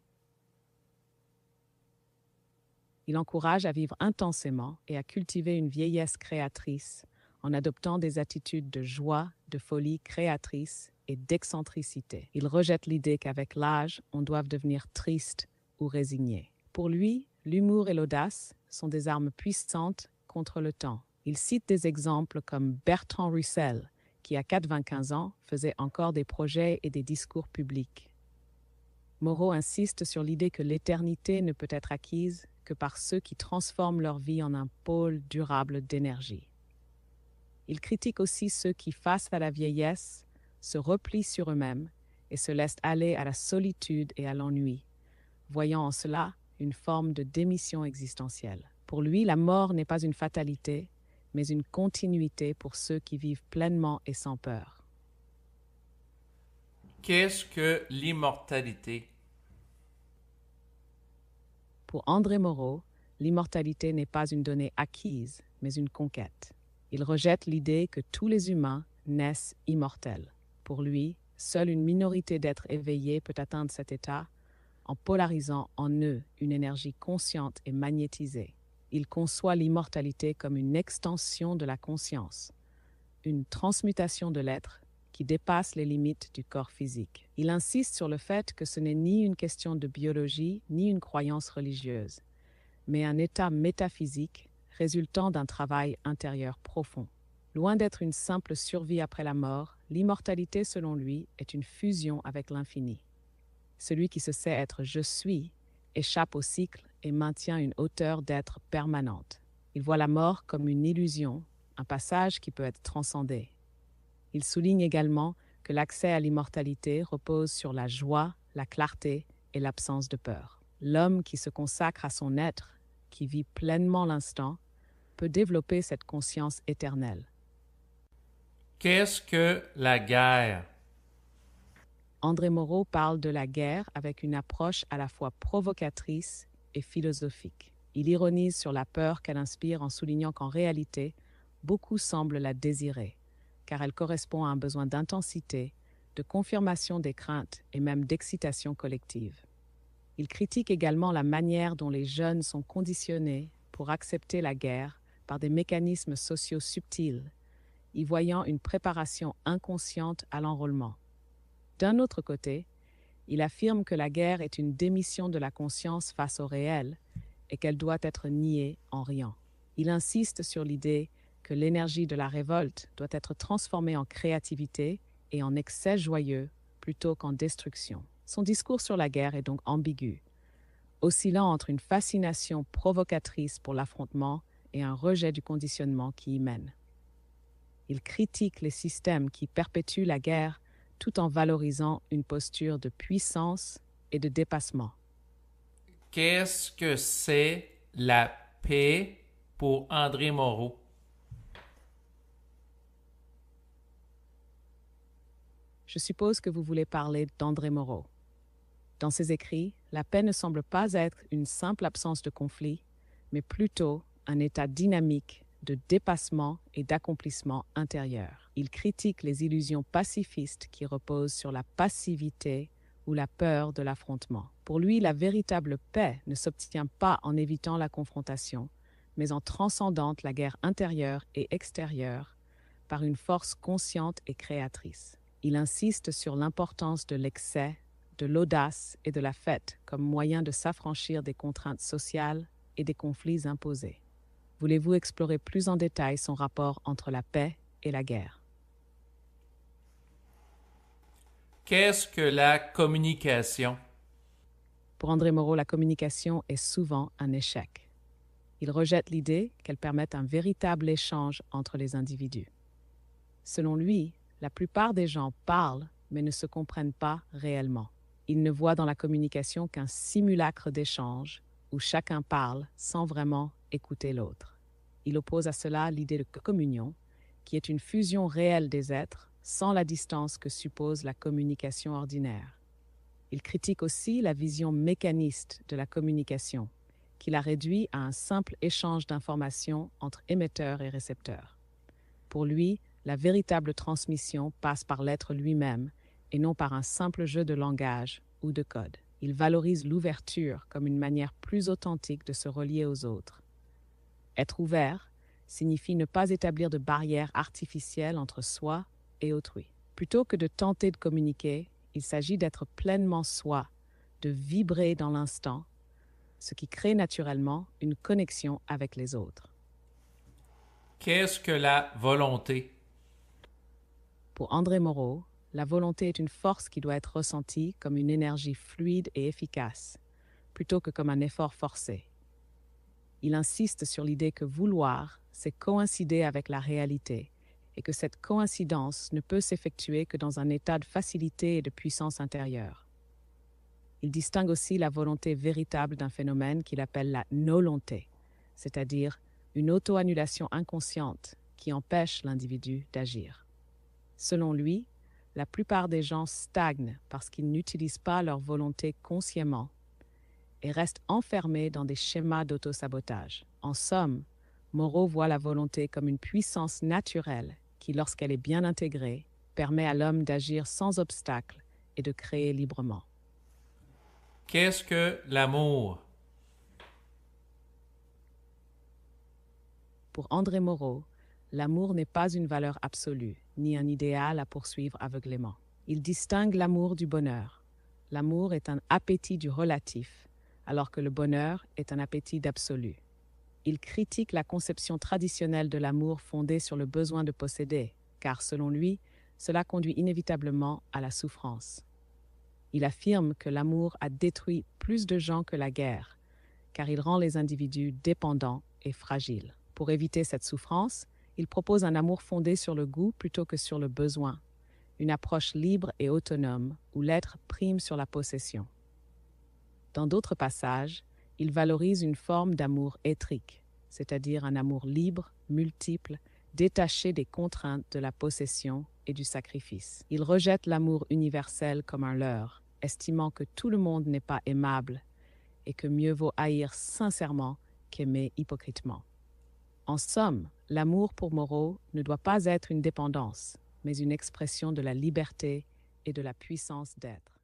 Il encourage à vivre intensément et à cultiver une vieillesse créatrice en adoptant des attitudes de joie, de folie créatrice et d'excentricité. Il rejette l'idée qu'avec l'âge, on doive devenir triste ou résigné. Pour lui, l'humour et l'audace sont des armes puissantes contre le temps. Il cite des exemples comme Bertrand Russell, qui à 95 ans faisait encore des projets et des discours publics. Moreau insiste sur l'idée que l'éternité ne peut être acquise que par ceux qui transforment leur vie en un pôle durable d'énergie. Il critique aussi ceux qui, face à la vieillesse, se replient sur eux-mêmes et se laissent aller à la solitude et à l'ennui, voyant en cela une forme de démission existentielle. Pour lui, la mort n'est pas une fatalité, mais une continuité pour ceux qui vivent pleinement et sans peur. Qu'est-ce que l'immortalité? Pour André Moreau, l'immortalité n'est pas une donnée acquise, mais une conquête. Il rejette l'idée que tous les humains naissent immortels. Pour lui, seule une minorité d'êtres éveillés peut atteindre cet état en polarisant en eux une énergie consciente et magnétisée. Il conçoit l'immortalité comme une extension de la conscience, une transmutation de l'être qui dépasse les limites du corps physique. Il insiste sur le fait que ce n'est ni une question de biologie ni une croyance religieuse, mais un état métaphysique résultant d'un travail intérieur profond. Loin d'être une simple survie après la mort, l'immortalité, selon lui, est une fusion avec l'infini. Celui qui se sait être « je suis » échappe au cycle et maintient une hauteur d'être permanente. Il voit la mort comme une illusion, un passage qui peut être transcendé. Il souligne également que l'accès à l'immortalité repose sur la joie, la clarté et l'absence de peur. L'homme qui se consacre à son être, qui vit pleinement l'instant, peut développer cette conscience éternelle. Qu'est-ce que la guerre? André Moreau parle de la guerre avec une approche à la fois provocatrice et philosophique. Il ironise sur la peur qu'elle inspire en soulignant qu'en réalité, beaucoup semblent la désirer, car elle correspond à un besoin d'intensité, de confirmation des craintes et même d'excitation collective. Il critique également la manière dont les jeunes sont conditionnés pour accepter la guerre par des mécanismes sociaux subtils, y voyant une préparation inconsciente à l'enrôlement. D'un autre côté, il affirme que la guerre est une démission de la conscience face au réel et qu'elle doit être niée en riant. Il insiste sur l'idée que l'énergie de la révolte doit être transformée en créativité et en excès joyeux plutôt qu'en destruction. Son discours sur la guerre est donc ambigu, oscillant entre une fascination provocatrice pour l'affrontement et un rejet du conditionnement qui y mène. Il critique les systèmes qui perpétuent la guerre tout en valorisant une posture de puissance et de dépassement. Qu'est-ce que c'est la paix pour André Moreau? Je suppose que vous voulez parler d'André Moreau. Dans ses écrits, la paix ne semble pas être une simple absence de conflit, mais plutôt un état dynamique de dépassement et d'accomplissement intérieur. Il critique les illusions pacifistes qui reposent sur la passivité ou la peur de l'affrontement. Pour lui, la véritable paix ne s'obtient pas en évitant la confrontation, mais en transcendant la guerre intérieure et extérieure par une force consciente et créatrice. Il insiste sur l'importance de l'excès, de l'audace et de la fête comme moyen de s'affranchir des contraintes sociales et des conflits imposés. Voulez-vous explorer plus en détail son rapport entre la paix et la guerre? Qu'est-ce que la communication? Pour André Moreau, la communication est souvent un échec. Il rejette l'idée qu'elle permette un véritable échange entre les individus. Selon lui, la plupart des gens parlent mais ne se comprennent pas réellement. Il ne voit dans la communication qu'un simulacre d'échange où chacun parle sans vraiment écouter l'autre. Il oppose à cela l'idée de communion, qui est une fusion réelle des êtres sans la distance que suppose la communication ordinaire. Il critique aussi la vision mécaniste de la communication, qui la réduit à un simple échange d'informations entre émetteurs et récepteurs. Pour lui, la véritable transmission passe par l'être lui-même et non par un simple jeu de langage ou de code. Il valorise l'ouverture comme une manière plus authentique de se relier aux autres. Être ouvert signifie ne pas établir de barrières artificielles entre soi et autrui. Plutôt que de tenter de communiquer, il s'agit d'être pleinement soi, de vibrer dans l'instant, ce qui crée naturellement une connexion avec les autres. Qu'est-ce que la volonté? Pour André Moreau, la volonté est une force qui doit être ressentie comme une énergie fluide et efficace, plutôt que comme un effort forcé. Il insiste sur l'idée que vouloir, c'est coïncider avec la réalité, et que cette coïncidence ne peut s'effectuer que dans un état de facilité et de puissance intérieure. Il distingue aussi la volonté véritable d'un phénomène qu'il appelle la nolonté, c'est-à-dire une auto-annulation inconsciente qui empêche l'individu d'agir. Selon lui, la plupart des gens stagnent parce qu'ils n'utilisent pas leur volonté consciemment et restent enfermés dans des schémas d'auto-sabotage. En somme, Moreau voit la volonté comme une puissance naturelle qui, lorsqu'elle est bien intégrée, permet à l'homme d'agir sans obstacle et de créer librement. Qu'est-ce que l'amour? Pour André Moreau, l'amour n'est pas une valeur absolue, ni un idéal à poursuivre aveuglément. Il distingue l'amour du bonheur. L'amour est un appétit du relatif, alors que le bonheur est un appétit d'absolu. Il critique la conception traditionnelle de l'amour fondée sur le besoin de posséder, car selon lui, cela conduit inévitablement à la souffrance. Il affirme que l'amour a détruit plus de gens que la guerre, car il rend les individus dépendants et fragiles. Pour éviter cette souffrance, il propose un amour fondé sur le goût plutôt que sur le besoin, une approche libre et autonome où l'être prime sur la possession. Dans d'autres passages, il valorise une forme d'amour éthique, c'est-à-dire un amour libre, multiple, détaché des contraintes de la possession et du sacrifice. Il rejette l'amour universel comme un leurre, estimant que tout le monde n'est pas aimable et que mieux vaut haïr sincèrement qu'aimer hypocritement. En somme, l'amour pour Moreau ne doit pas être une dépendance, mais une expression de la liberté et de la puissance d'être.